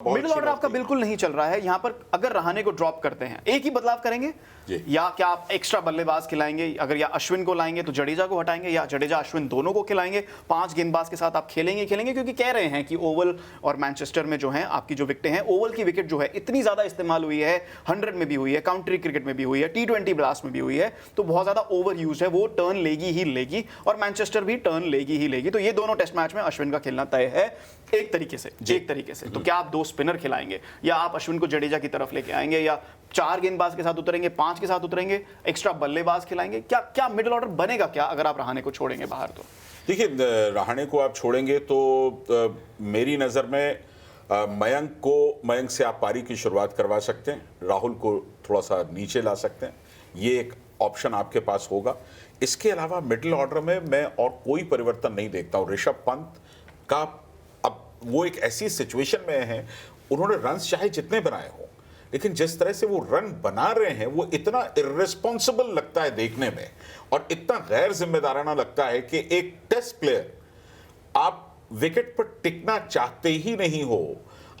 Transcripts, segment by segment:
Middle order आपका बिल्कुल नहीं चल रहा है यहाँ पर। अगर रहाणे को ड्रॉप करते हैं, एक ही बदलाव करेंगे या क्या आप एक्स्ट्रा बल्लेबाज खिलाएंगे? अगर या अश्विन को लाएंगे तो जडेजा को हटाएंगे, या जडेजा अश्विन दोनों को खिलाएंगे? 5 गेंदबाज के साथ आप खेलेंगे क्योंकि कह रहे हैं कि ओवल और मैनचेस्टर में जो है आपकी जो विकेटें हैं, ओवल की विकेट जो है इतनी ज्यादा इस्तेमाल हुई है, 100 में भी हुई है, काउंट्री क्रिकेट में भी हुई है, T20 ब्लास्ट में भी हुई है, तो बहुत ज्यादा ओवर यूज है, वो टर्न लेगी ही लेगी और मैनचेस्टर भी टर्न लेगी ही लेगी। तो ये दोनों टेस्ट मैच में अश्विन का खेलना तय है एक तरीके से। तो क्या आप 2 स्पिनर खिलाएंगे, या आप अश्विन को जडेजा की तरफ लेके आएंगे, या 4 गेंदबाज के साथ उतरेंगे, 5 के साथ उतरेंगे, एक्स्ट्रा बल्लेबाज खिलाएंगे? क्या मिडिल ऑर्डर बनेगा क्या अगर आप रहाणे को छोड़ेंगे बाहर? तो देखिए, रहाणे को आप छोड़ेंगे तो मेरी नज़र में मयंक से आप पारी की शुरुआत करवा सकते हैं, राहुल को थोड़ा सा नीचे ला सकते हैं, ये एक ऑप्शन आपके पास होगा। इसके अलावा मिडिल ऑर्डर में मैं और कोई परिवर्तन नहीं देखता हूँ। ऋषभ पंत का अब वो एक ऐसी सिचुएशन में है, उन्होंने रन्स चाहे जितने बनाए हों, लेकिन जिस तरह से वो रन बना रहे हैं वो इतना इर्रेस्पॉन्सिबल लगता है देखने में, और इतना गैर जिम्मेदाराना लगता है कि एक टेस्ट प्लेयर, आप विकेट पर टिकना चाहते ही नहीं हो,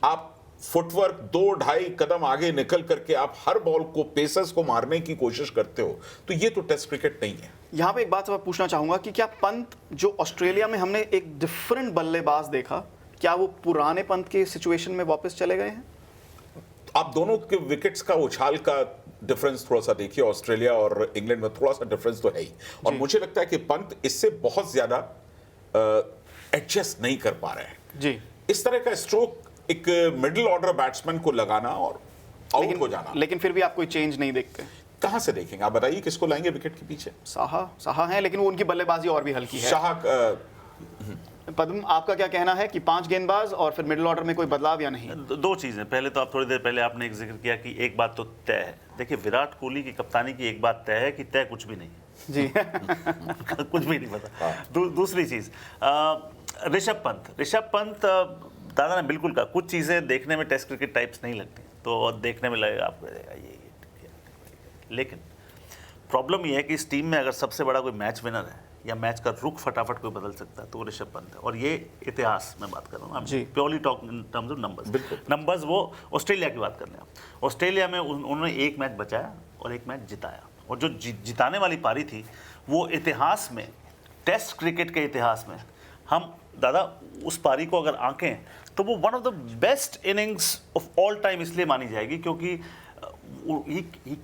आप फुटवर्क 2-2.5 कदम आगे निकल करके आप हर बॉल को, पेसर्स को मारने की कोशिश करते हो, तो ये तो टेस्ट क्रिकेट नहीं है। यहाँ पे एक बात मैं पूछना चाहूंगा कि क्या पंत, जो ऑस्ट्रेलिया में हमने एक डिफरेंट बल्लेबाज देखा, क्या वो पुराने पंत के सिचुएशन में वापस चले गए हैं? आप दोनों के विकेट्स का उछाल का डिफरेंस थोड़ा सा देखिए, ऑस्ट्रेलिया और इंग्लैंड में थोड़ा सा डिफरेंस तो है ही, और मुझे लगता है कि पंत इससे बहुत ज्यादा एडजस्ट नहीं कर पा रहे हैं जी। इस तरह का स्ट्रोक एक मिडिल ऑर्डर बैट्समैन को लगाना और आउट हो जाना। लेकिन फिर भी आप कोई चेंज नहीं देखते? कहां से देखेंगे आप बताइए, किसको लाएंगे विकेट के पीछे? साहा है, लेकिन वो उनकी बल्लेबाजी और भी हल्की है। शाह पद्म, आपका क्या कहना है कि 5 गेंदबाज और फिर मिडिल ऑर्डर में कोई बदलाव या नहीं? 2 चीजें। पहले तो आप थोड़ी देर पहले आपने एक जिक्र किया कि एक बात तो तय है। देखिए, विराट कोहली की कप्तानी की एक बात तय है कि तय कुछ भी नहीं है जी। कुछ भी नहीं पता। दूसरी चीज, ऋषभ पंत दादा ने बिल्कुल कहा, कुछ चीजें देखने में टेस्ट क्रिकेट टाइप्स नहीं लगती, तो देखने में लगेगा आपको ये, लेकिन प्रॉब्लम ये है कि इस टीम में अगर सबसे बड़ा कोई मैच विनर है या मैच का रुख फटाफट कोई बदल सकता है तो वो ऋषभ पंत है। और ये इतिहास में बात कर रहा हूँ, purely talk in terms of numbers. वो ऑस्ट्रेलिया की बात कर रहे हैं। ऑस्ट्रेलिया में उन्होंने एक मैच बचाया और एक मैच जिताया, और जो जिताने वाली पारी थी वो इतिहास में, टेस्ट क्रिकेट के इतिहास में, हम दादा उस पारी को अगर आंकें तो वो one of the best innings of all time इसलिए मानी जाएगी क्योंकि ही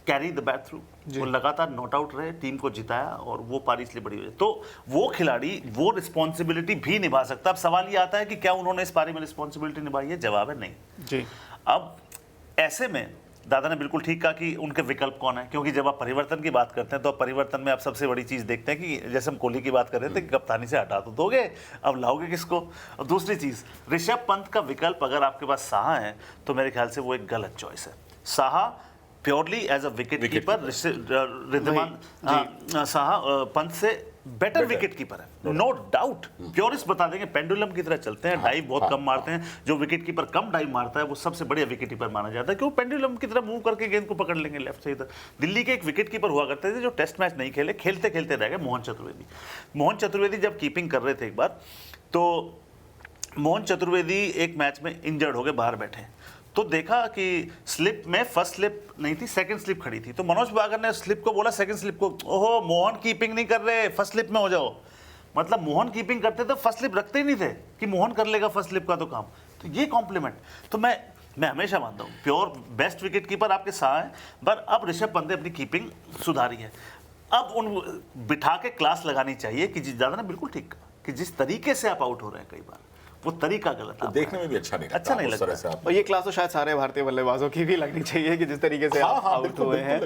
कैरी द बैट थ्रू, वो लगातार नॉट आउट रहे, टीम को जिताया, और वो पारी इसलिए बड़ी हुई। तो वो खिलाड़ी वो रिस्पॉन्सिबिलिटी भी निभा सकता। अब सवाल ये आता है कि क्या उन्होंने इस पारी में रिस्पॉन्सिबिलिटी निभाई है? जवाब है नहीं जी। अब ऐसे में दादा ने बिल्कुल ठीक कहा कि उनके विकल्प कौन है, क्योंकि जब आप परिवर्तन की बात करते हैं तो परिवर्तन में आप सबसे बड़ी चीज़ देखते हैं कि जैसे हम कोहली की बात कर रहे थे कि कप्तानी से हटा तो दोगे, अब लाओगे किसको? और दूसरी चीज़, ऋषभ पंत का विकल्प अगर आपके पास साहा है तो मेरे ख्याल से वो एक गलत चॉइस है। Saha purely as a wicket keeper, Riddhiman Saha Pant से बेटर विकेट कीपर है, नो डाउट। प्योरिस्ट बता देंगे पेंडुलम की तरह चलते हैं, डाइव बहुत कम मारते हैं। जो विकेट कीपर कम डाइव मारता है वो सबसे बढ़िया विकेट कीपर माना जाता है, क्यों? पेंडुलम की तरह मूव करके गेंद को पकड़ लेंगे लेफ्ट से इधर। दिल्ली के एक विकेट कीपर हुआ करते थे जो टेस्ट मैच नहीं खेले, खेलते खेलते रह गए, मोहन चतुर्वेदी जब कीपिंग कर रहे थे एक बार, तो मोहन चतुर्वेदी एक मैच में इंजर्ड हो गए, बाहर बैठे, तो देखा कि स्लिप में फर्स्ट स्लिप नहीं थी, सेकंड स्लिप खड़ी थी, तो मनोज बागर ने स्लिप को बोला, सेकंड स्लिप को, ओहो मोहन कीपिंग नहीं कर रहे, फर्स्ट स्लिप में हो जाओ। मतलब मोहन कीपिंग करते तो फर्स्ट स्लिप रखते ही नहीं थे कि मोहन कर लेगा फर्स्ट स्लिप का तो काम। तो ये कॉम्प्लीमेंट तो मैं हमेशा मानता हूँ, प्योर बेस्ट विकेट कीपर आपके साथ है, पर अब ऋषभ पंत ने अपनी कीपिंग सुधारी है। अब उन बिठा के क्लास लगानी चाहिए कि ज़्यादा ना बिल्कुल ठीक कि जिस तरीके से आप आउट हो रहे हैं कई बार वो तरीका गलत है, देखने में भी अच्छा नहीं लगता। और ये क्लास तो शायद सारे भारतीय बल्लेबाजों की भी लगनी चाहिए कि जिस तरीके से आप आउट हुए हैं।